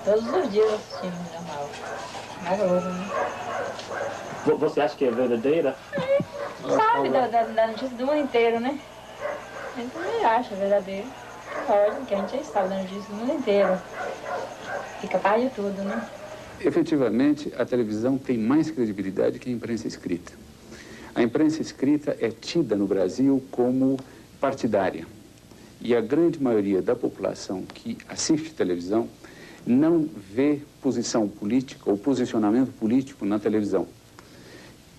Todos os dias assistindo o jornal. Na Globo, né? Você acha que é verdadeira? Sabe da notícia do mundo inteiro, né? A gente também acha verdadeiro. Lógico que a gente já sabe da notícia do mundo inteiro. Fica a par de tudo, né? Efetivamente, a televisão tem mais credibilidade que a imprensa escrita. A imprensa escrita é tida no Brasil como partidária. E a grande maioria da população que assiste televisão não vê posição política ou posicionamento político na televisão,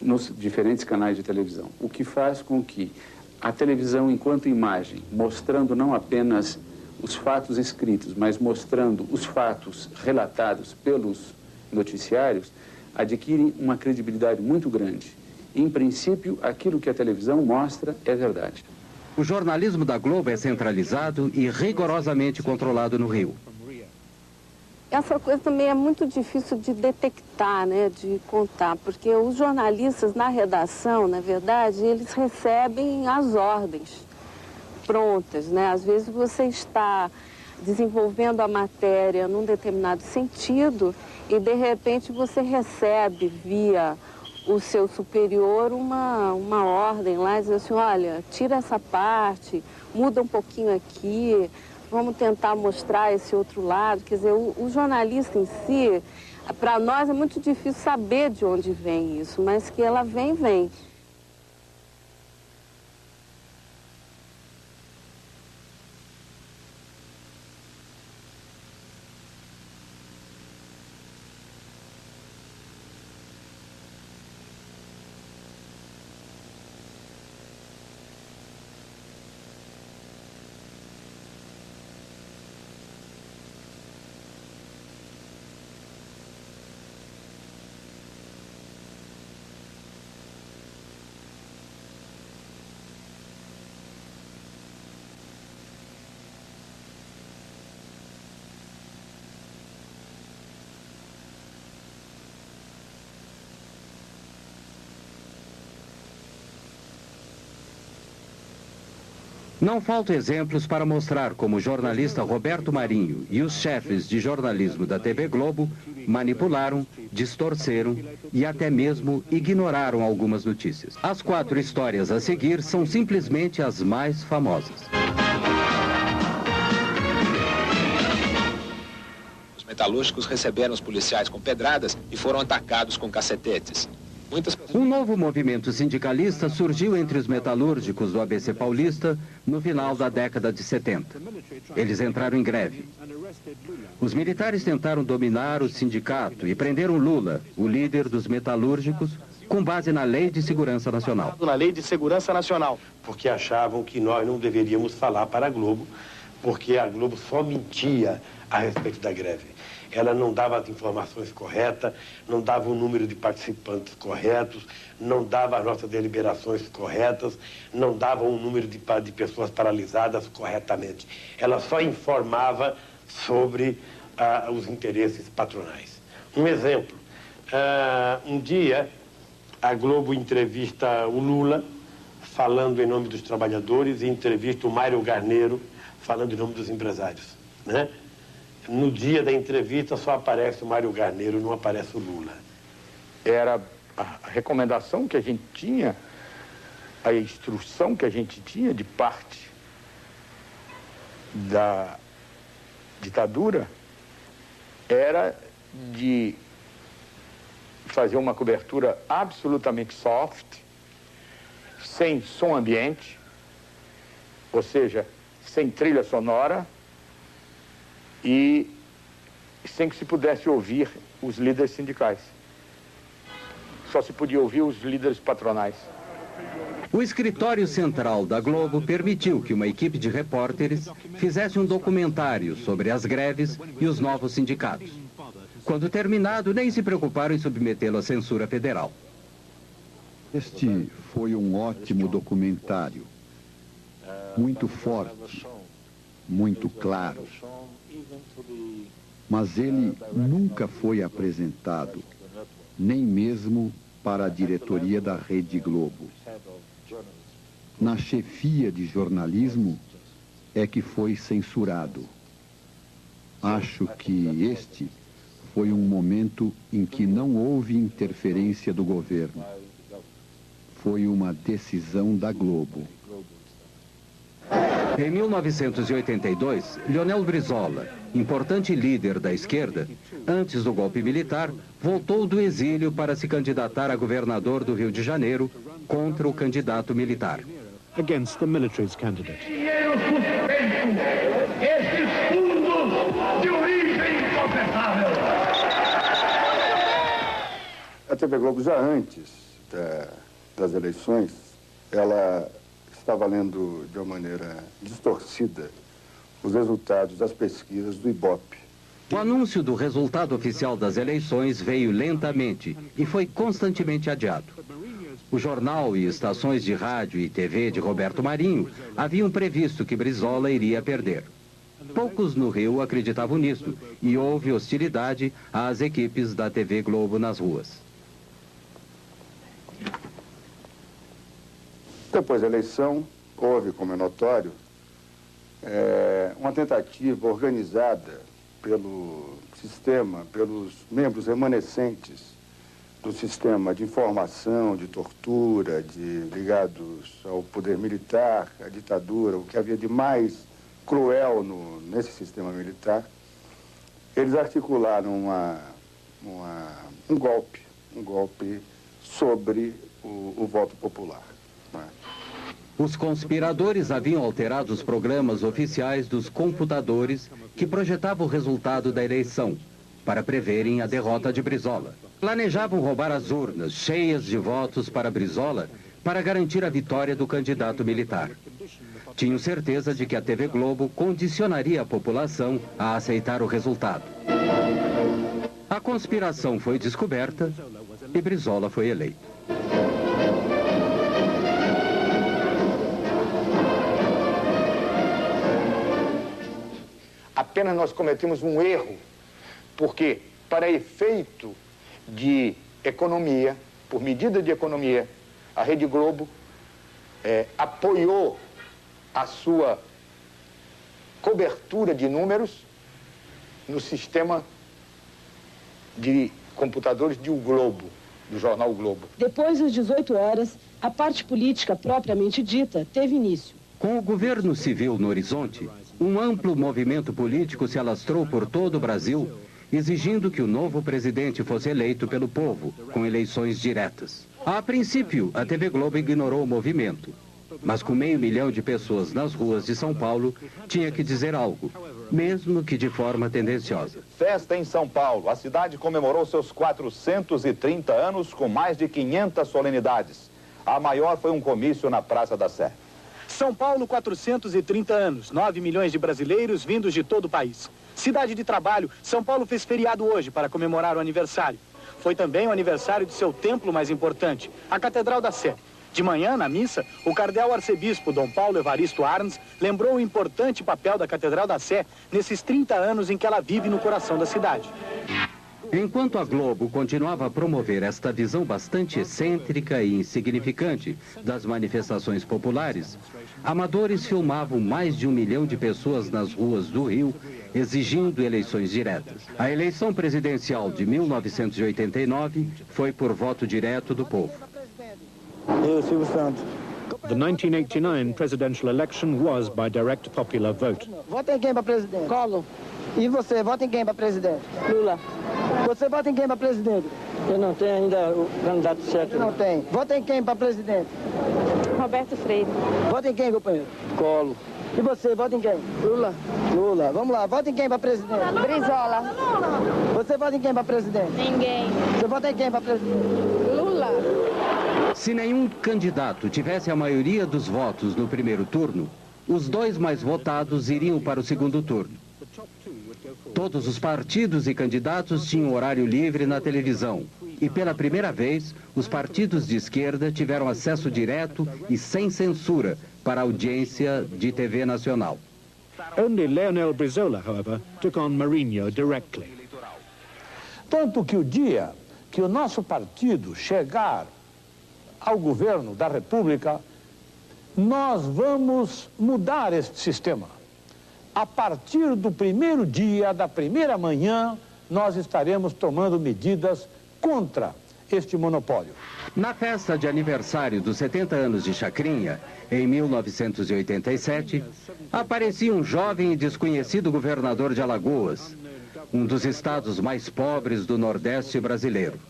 nos diferentes canais de televisão. O que faz com que a televisão, enquanto imagem, mostrando não apenas os fatos escritos, mas mostrando os fatos relatados pelos noticiários, adquirem uma credibilidade muito grande. Em princípio, aquilo que a televisão mostra é verdade. O jornalismo da Globo é centralizado e rigorosamente controlado no Rio. Essa coisa também é muito difícil de detectar, né, de contar, porque os jornalistas na redação, na verdade, eles recebem as ordens prontas, né? Às vezes você está desenvolvendo a matéria num determinado sentido e, de repente, você recebe via o seu superior uma ordem lá, diz assim, olha, tira essa parte, muda um pouquinho aqui, vamos tentar mostrar esse outro lado. Quer dizer, o jornalista em si, para nós é muito difícil saber de onde vem isso, mas que ela vem, vem. Não faltam exemplos para mostrar como o jornalista Roberto Marinho e os chefes de jornalismo da TV Globo manipularam, distorceram e até mesmo ignoraram algumas notícias. As 4 histórias a seguir são simplesmente as mais famosas. Os metalúrgicos receberam os policiais com pedradas e foram atacados com cacetetes. Um novo movimento sindicalista surgiu entre os metalúrgicos do ABC Paulista no final da década de 70. Eles entraram em greve. Os militares tentaram dominar o sindicato e prenderam Lula, o líder dos metalúrgicos, com base na Lei de Segurança Nacional. Na Lei de Segurança Nacional. Porque achavam que nós não deveríamos falar para a Globo, porque a Globo só mentia a respeito da greve. Ela não dava as informações corretas, não dava o número de participantes corretos, não dava as nossas deliberações corretas, não dava o número de pessoas paralisadas corretamente. Ela só informava sobre os interesses patronais. Um exemplo, um dia a Globo entrevista o Lula, falando em nome dos trabalhadores, e entrevista o Mário Garneiro, falando em nome dos empresários, né? No dia da entrevista só aparece o Mário Garneiro, não aparece o Lula. Era a recomendação que a gente tinha, a instrução que a gente tinha de parte da ditadura, era de fazer uma cobertura absolutamente soft, sem som ambiente, ou seja, sem trilha sonora, e sem que se pudesse ouvir os líderes sindicais. Só se podia ouvir os líderes patronais. O escritório central da Globo permitiu que uma equipe de repórteres fizesse um documentário sobre as greves e os novos sindicatos. Quando terminado, nem se preocuparam em submetê-lo à censura federal. Este foi um ótimo documentário, muito forte, muito claro. Mas ele nunca foi apresentado, nem mesmo para a diretoria da Rede Globo. Na chefia de jornalismo é que foi censurado. Acho que este foi um momento em que não houve interferência do governo. Foi uma decisão da Globo. Em 1982, Leonel Brizola, importante líder da esquerda, antes do golpe militar, voltou do exílio para se candidatar a governador do Rio de Janeiro contra o candidato militar. Against the military's candidate. Dinheiro suspenso, estes fundos de origem incontestável. A TV Globo, já antes das eleições, ela estava lendo de uma maneira distorcida os resultados das pesquisas do Ibope. O anúncio do resultado oficial das eleições veio lentamente e foi constantemente adiado. O jornal e estações de rádio e TV de Roberto Marinho haviam previsto que Brizola iria perder. Poucos no Rio acreditavam nisso e houve hostilidade às equipes da TV Globo nas ruas. Depois da eleição, houve, como é notório, uma tentativa organizada pelo sistema, pelos membros remanescentes do sistema de informação, de tortura, ligados ao poder militar, à ditadura, o que havia de mais cruel nesse sistema militar. Eles articularam um golpe sobre o voto popular. Os conspiradores haviam alterado os programas oficiais dos computadores que projetavam o resultado da eleição, para preverem a derrota de Brizola. Planejavam roubar as urnas cheias de votos para Brizola para garantir a vitória do candidato militar. Tinham certeza de que a TV Globo condicionaria a população a aceitar o resultado. A conspiração foi descoberta e Brizola foi eleito. Apenas nós cometemos um erro, porque para efeito de economia, por medida de economia, a Rede Globo apoiou a sua cobertura de números no sistema de computadores de O Globo, do jornal O Globo. Depois das 18 horas, a parte política propriamente dita teve início. Com o governo civil no horizonte, um amplo movimento político se alastrou por todo o Brasil, exigindo que o novo presidente fosse eleito pelo povo, com eleições diretas. A princípio, a TV Globo ignorou o movimento, mas com 500 mil de pessoas nas ruas de São Paulo, tinha que dizer algo, mesmo que de forma tendenciosa. Festa em São Paulo. A cidade comemorou seus 430 anos com mais de 500 solenidades. A maior foi um comício na Praça da Sé. São Paulo, 430 anos, 9 milhões de brasileiros vindos de todo o país. Cidade de trabalho, São Paulo fez feriado hoje para comemorar o aniversário. Foi também o aniversário de seu templo mais importante, a Catedral da Sé. De manhã, na missa, o cardeal arcebispo Dom Paulo Evaristo Arns lembrou o importante papel da Catedral da Sé nesses 30 anos em que ela vive no coração da cidade. Enquanto a Globo continuava a promover esta visão bastante excêntrica e insignificante das manifestações populares, amadores filmavam mais de 1 milhão de pessoas nas ruas do Rio, exigindo eleições diretas. A eleição presidencial de 1989 foi por voto direto do povo. Eu, Silvio Santos. The 1989 presidential election was by direct popular vote. Vota em quem para presidente? Collor. E você, vota em quem para presidente? Lula. Você vota em quem para presidente? Eu não tenho ainda o candidato certo. Não tem. Vota em quem para presidente? Roberto Freire. Vota em quem, companheiro? Collor. E você, vota em quem? Lula. Lula. Vamos lá, vota em quem para presidente? Brizola. Você vota em quem para presidente? Ninguém. Você vota em quem para presidente? Lula. Se nenhum candidato tivesse a maioria dos votos no primeiro turno, os dois mais votados iriam para o segundo turno. Todos os partidos e candidatos tinham horário livre na televisão. E pela primeira vez, os partidos de esquerda tiveram acesso direto e sem censura para a audiência de TV nacional. Only Leonel Brizola, however, took on Marinho directly. Tanto que o dia que o nosso partido chegar ao governo da República, nós vamos mudar este sistema. a partir do primeiro dia, da primeira manhã, nós estaremos tomando medidas contra este monopólio. Na festa de aniversário dos 70 anos de Chacrinha, em 1987, aparecia um jovem e desconhecido governador de Alagoas, um dos estados mais pobres do Nordeste brasileiro.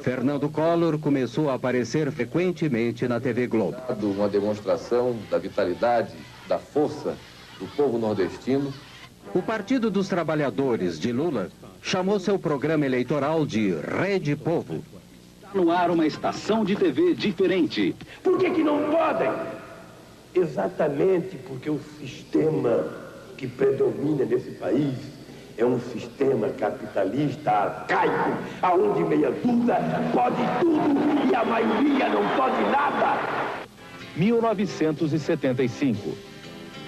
Fernando Collor começou a aparecer frequentemente na TV Globo. Uma demonstração da vitalidade, da força do povo nordestino. O Partido dos Trabalhadores de Lula chamou seu programa eleitoral de Rede Povo. No ar uma estação de TV diferente. Por que não podem? Exatamente porque o sistema que predomina nesse país é um sistema capitalista arcaico, aonde meia dúzia pode tudo e a maioria não pode nada. 1975.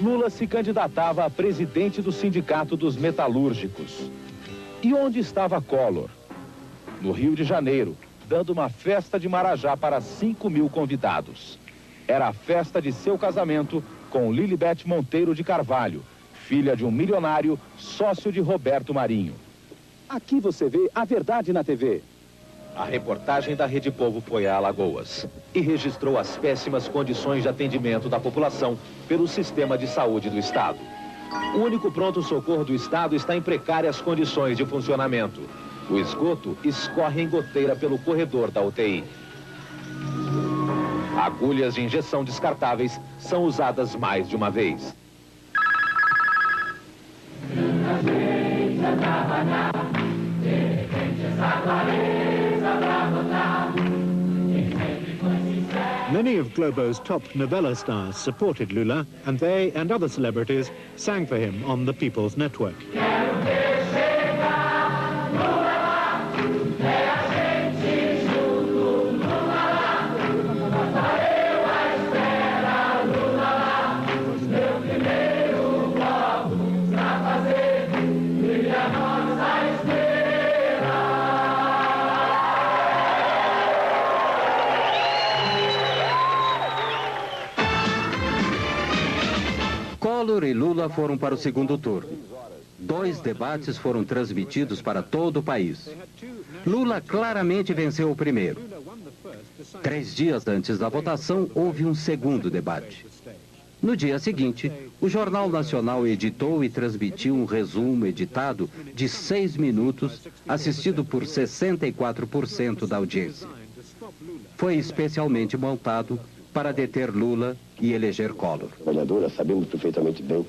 Lula se candidatava a presidente do Sindicato dos Metalúrgicos. E onde estava Collor? No Rio de Janeiro, dando uma festa de Marajá para 5.000 convidados. Era a festa de seu casamento com Lilibete Monteiro de Carvalho, filha de um milionário, sócio de Roberto Marinho. Aqui você vê a verdade na TV. A reportagem da Rede Povo foi a Alagoas e registrou as péssimas condições de atendimento da população pelo sistema de saúde do Estado. O único pronto-socorro do Estado está em precárias condições de funcionamento. O esgoto escorre em goteira pelo corredor da UTI. Agulhas de injeção descartáveis são usadas mais de uma vez. Many of Globo's top novella stars supported Lula, and they and other celebrities sang for him on the People's Network. Collor e Lula foram para o segundo turno. 2 debates foram transmitidos para todo o país. Lula claramente venceu o primeiro. 3 dias antes da votação, houve um segundo debate. No dia seguinte, o Jornal Nacional editou e transmitiu um resumo editado de 6 minutos, assistido por 64% da audiência. Foi especialmente montado para deter Lula e eleger Collor. Sabemos perfeitamente bem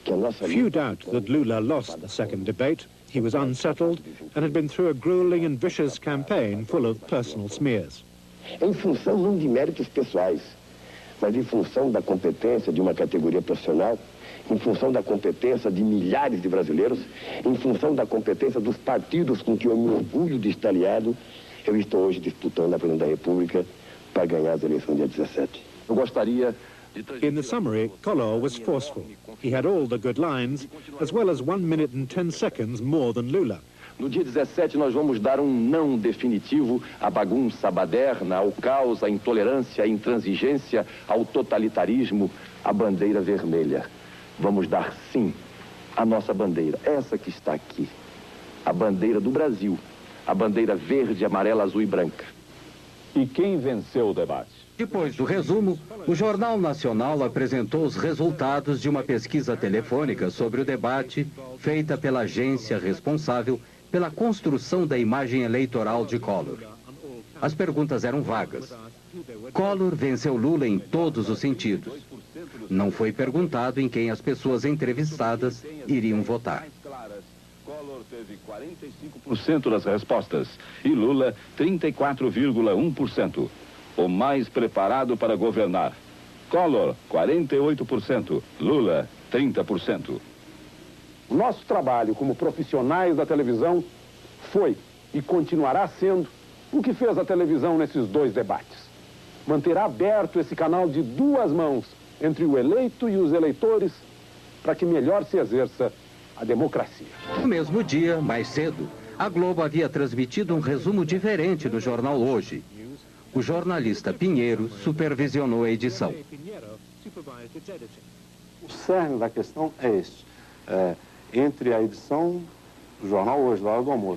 que a nossa... Few doubt that Lula lost the second debate. He was unsettled and had been through a grueling and vicious campaign full of personal smears. Em função não de méritos pessoais, mas em função da competência de uma categoria profissional, em função da competência de milhares de brasileiros, em função da competência dos partidos com que eu me orgulho de estar aliado, eu estou hoje disputando a presidência da República para ganhar as eleições dia 17. Eu gostaria... In the summary, Collor was forceful. He had all the good lines, as well as 1 minute and 10 seconds more than Lula. No dia 17, nós vamos dar um não definitivo à bagunça baderna, ao caos, à intolerância, à intransigência, ao totalitarismo, à bandeira vermelha. Vamos dar sim à nossa bandeira, essa que está aqui, a bandeira do Brasil, a bandeira verde, amarela, azul e branca. E quem venceu o debate? Depois do resumo, o Jornal Nacional apresentou os resultados de uma pesquisa telefônica sobre o debate feita pela agência responsável pela construção da imagem eleitoral de Collor. As perguntas eram vagas. Collor venceu Lula em todos os sentidos. Não foi perguntado em quem as pessoas entrevistadas iriam votar. Collor teve 45% das respostas e Lula 34,1%. O mais preparado para governar. Collor, 48%. Lula, 30%. Nosso trabalho como profissionais da televisão foi e continuará sendo o que fez a televisão nesses 2 debates. Manter aberto esse canal de 2 mãos entre o eleito e os eleitores para que melhor se exerça a democracia. No mesmo dia, mais cedo, a Globo havia transmitido um resumo diferente do jornal Hoje. O jornalista Pinheiro supervisionou a edição. O cerne da questão é este. Entre a edição do jornal hoje, da hora do almoço,